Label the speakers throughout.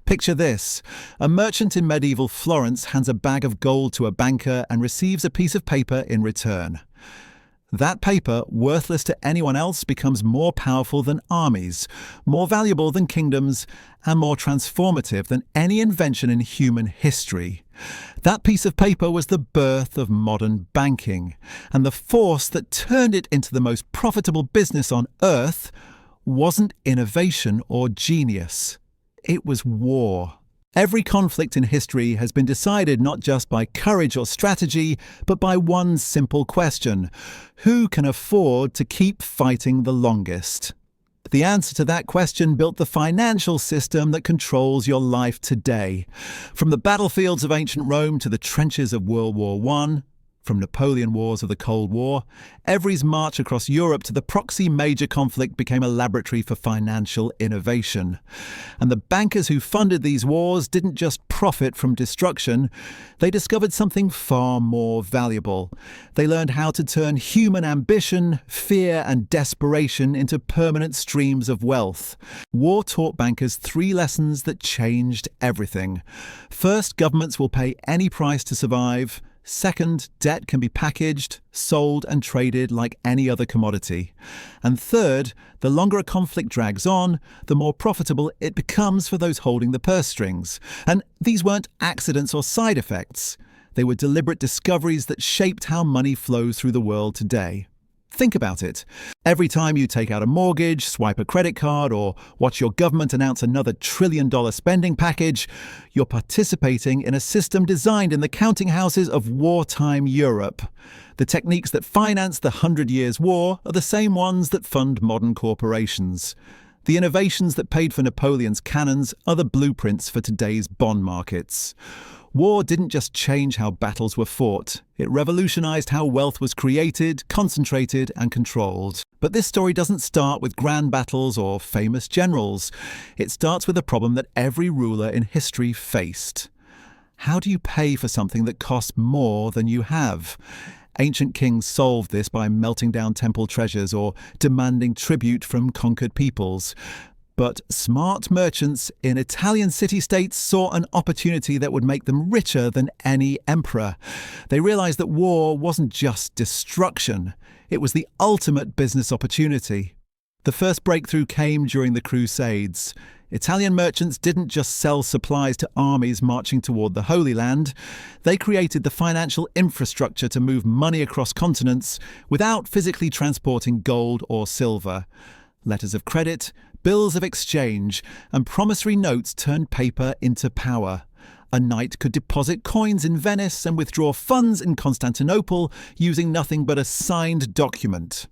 Speaker 1: Picture this. A merchant in medieval Florence hands a bag of gold to a banker and receives a piece of paper in return. That paper, worthless to anyone else, becomes more powerful than armies, more valuable than kingdoms, and more transformative than any invention in human history. That piece of paper was the birth of modern banking, and the force that turned it into the most profitable business on earth wasn't innovation or genius. It was war. Every conflict in history has been decided not just by courage or strategy, but by one simple question: who can afford to keep fighting the longest? The answer to that question built the financial system that controls your life today. From the battlefields of ancient Rome to the trenches of World War I, from Napoleon Wars of the Cold War, every march across Europe to the proxy major conflict became a laboratory for financial innovation. And the bankers who funded these wars didn't just profit from destruction, they discovered something far more valuable. They learned how to turn human ambition, fear, and desperation into permanent streams of wealth. War taught bankers three lessons that changed everything. First, governments will pay any price to survive. Second, debt can be packaged, sold and traded like any other commodity. And third, the longer a conflict drags on, the more profitable it becomes for those holding the purse strings. And these weren't accidents or side effects. They were deliberate discoveries that shaped how money flows through the world today. Think about it. Every time you take out a mortgage, swipe a credit card, or watch your government announce another trillion-dollar spending package, you're participating in a system designed in the counting houses of wartime Europe. The techniques that finance the 100 Years' War are the same ones that fund modern corporations. The innovations that paid for Napoleon's cannons are the blueprints for today's bond markets. War didn't just change how battles were fought, it revolutionized how wealth was created, concentrated, and controlled. But this story doesn't start with grand battles or famous generals. It starts with a problem that every ruler in history faced. How do you pay for something that costs more than you have? Ancient kings solved this by melting down temple treasures or demanding tribute from conquered peoples. But smart merchants in Italian city-states saw an opportunity that would make them richer than any emperor. They realized that war wasn't just destruction, it was the ultimate business opportunity. The first breakthrough came during the Crusades. Italian merchants didn't just sell supplies to armies marching toward the Holy Land. They created the financial infrastructure to move money across continents without physically transporting gold or silver. Letters of credit, bills of exchange, and promissory notes turned paper into power. A knight could deposit coins in Venice and withdraw funds in Constantinople using nothing but a signed document.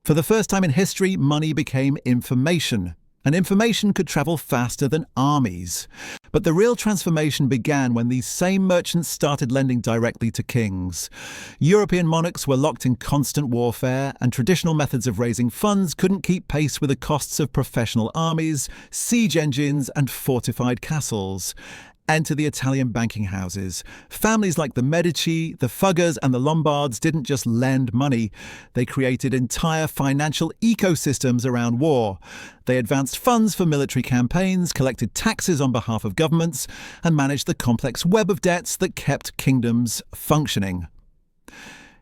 Speaker 1: For the first time in history, money became information, and information could travel faster than armies. But the real transformation began when these same merchants started lending directly to kings. European monarchs were locked in constant warfare, and traditional methods of raising funds couldn't keep pace with the costs of professional armies, siege engines, and fortified castles. Enter the Italian banking houses. Families like the Medici, the Fuggers, and the Lombards didn't just lend money. They created entire financial ecosystems around war. They advanced funds for military campaigns, collected taxes on behalf of governments, and managed the complex web of debts that kept kingdoms functioning.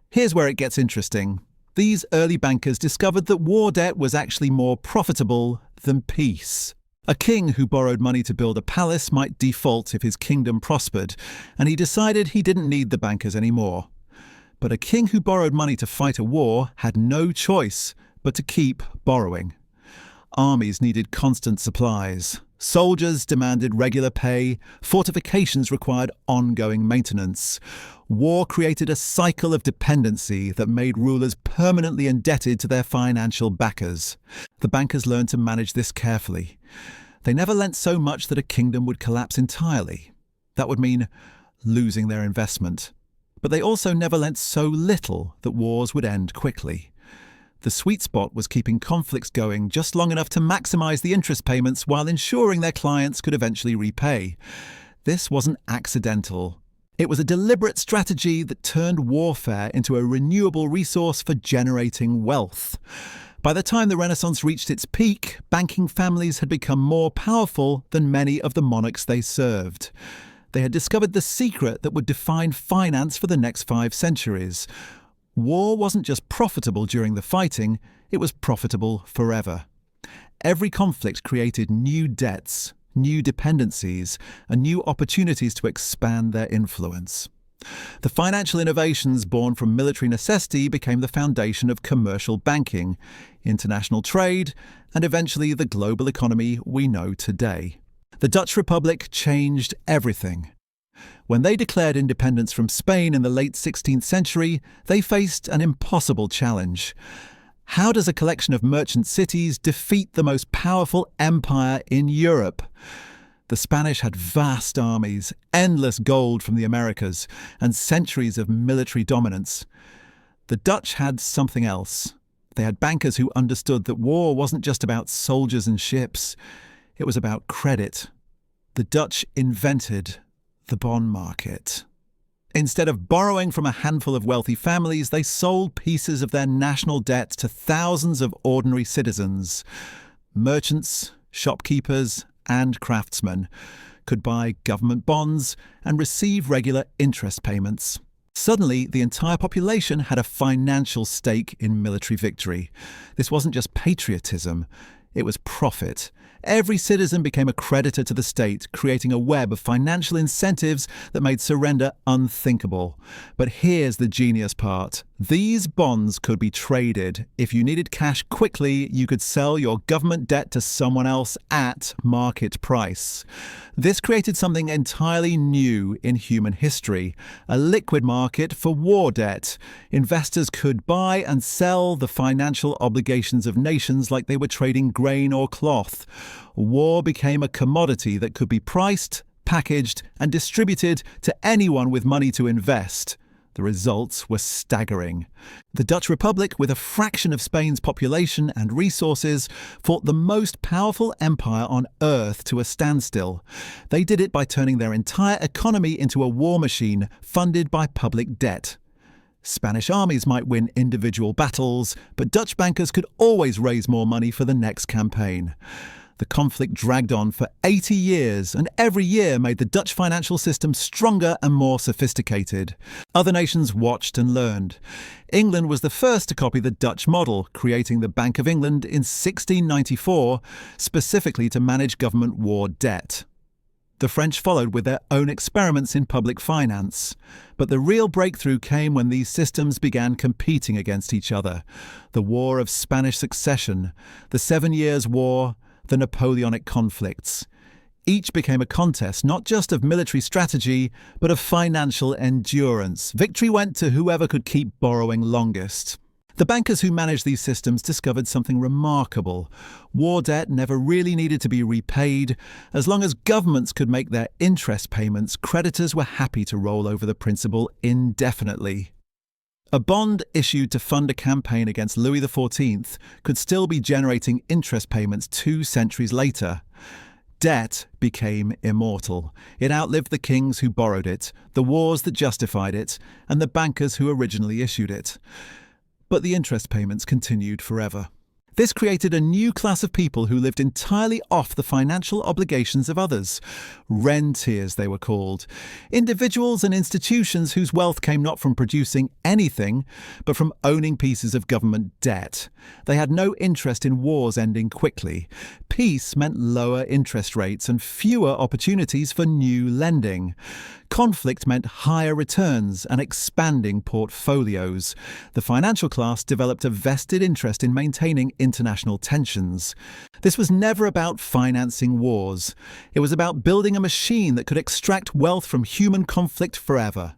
Speaker 1: Here's where it gets interesting. These early bankers discovered that war debt was actually more profitable than peace. A king who borrowed money to build a palace might default if his kingdom prospered, and he decided he didn't need the bankers anymore. But a king who borrowed money to fight a war had no choice but to keep borrowing. Armies needed constant supplies. Soldiers demanded regular pay. Fortifications required ongoing maintenance. War created a cycle of dependency that made rulers permanently indebted to their financial backers. The bankers learned to manage this carefully. They never lent so much that a kingdom would collapse entirely. That would mean losing their investment. But they also never lent so little that wars would end quickly. The sweet spot was keeping conflicts going just long enough to maximize the interest payments while ensuring their clients could eventually repay. This wasn't accidental. It was a deliberate strategy that turned warfare into a renewable resource for generating wealth. By the time the Renaissance reached its peak, banking families had become more powerful than many of the monarchs they served. They had discovered the secret that would define finance for the next 5 centuries. War wasn't just profitable during the fighting, it was profitable forever. Every conflict created new debts, new dependencies, and new opportunities to expand their influence. The financial innovations born from military necessity became the foundation of commercial banking, international trade, and eventually the global economy we know today. The Dutch Republic changed everything. When they declared independence from Spain in the late 16th century, they faced an impossible challenge. How does a collection of merchant cities defeat the most powerful empire in Europe? The Spanish had vast armies, endless gold from the Americas, and centuries of military dominance. The Dutch had something else. They had bankers who understood that war wasn't just about soldiers and ships. It was about credit. The Dutch invented the bond market. Instead of borrowing from a handful of wealthy families, they sold pieces of their national debt to thousands of ordinary citizens. Merchants, shopkeepers, and craftsmen could buy government bonds and receive regular interest payments. Suddenly, the entire population had a financial stake in military victory. This wasn't just patriotism, it was profit. Every citizen became a creditor to the state, creating a web of financial incentives that made surrender unthinkable. But here's the genius part. These bonds could be traded. If you needed cash quickly, you could sell your government debt to someone else at market price. This created something entirely new in human history, a liquid market for war debt. Investors could buy and sell the financial obligations of nations like they were trading grain or cloth. War became a commodity that could be priced, packaged, and distributed to anyone with money to invest. The results were staggering. The Dutch Republic, with a fraction of Spain's population and resources, fought the most powerful empire on earth to a standstill. They did it by turning their entire economy into a war machine funded by public debt. Spanish armies might win individual battles, but Dutch bankers could always raise more money for the next campaign. The conflict dragged on for 80 years, and every year made the Dutch financial system stronger and more sophisticated. Other nations watched and learned. England was the first to copy the Dutch model, creating the Bank of England in 1694, specifically to manage government war debt. The French followed with their own experiments in public finance. But the real breakthrough came when these systems began competing against each other. The War of Spanish Succession, the 7 Years' War, the Napoleonic conflicts. Each became a contest not just of military strategy, but of financial endurance. Victory went to whoever could keep borrowing longest. The bankers who managed these systems discovered something remarkable. War debt never really needed to be repaid. As long as governments could make their interest payments, creditors were happy to roll over the principal indefinitely. A bond issued to fund a campaign against Louis XIV could still be generating interest payments 2 centuries later. Debt became immortal. It outlived the kings who borrowed it, the wars that justified it, and the bankers who originally issued it. But the interest payments continued forever. This created a new class of people who lived entirely off the financial obligations of others. Rentiers, they were called. Individuals and institutions whose wealth came not from producing anything, but from owning pieces of government debt. They had no interest in wars ending quickly. Peace meant lower interest rates and fewer opportunities for new lending. Conflict meant higher returns and expanding portfolios. The financial class developed a vested interest in maintaining international tensions. This was never about financing wars. It was about building a machine that could extract wealth from human conflict forever.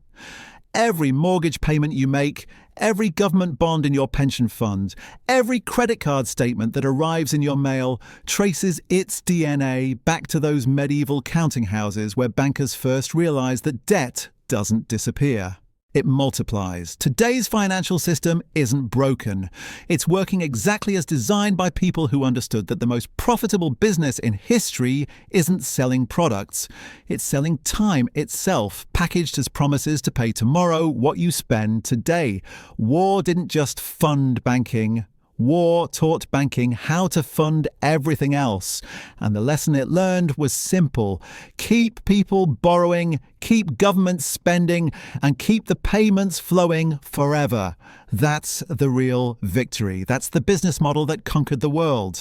Speaker 1: Every mortgage payment you make, every government bond in your pension fund, every credit card statement that arrives in your mail traces its DNA back to those medieval counting houses where bankers first realized that debt doesn't disappear. It multiplies. Today's financial system isn't broken. It's working exactly as designed by people who understood that the most profitable business in history isn't selling products. It's selling time itself, packaged as promises to pay tomorrow what you spend today. War didn't just fund banking. War taught banking how to fund everything else, and the lesson it learned was simple. Keep people borrowing, keep governments spending, and keep the payments flowing forever. That's the real victory. That's the business model that conquered the world.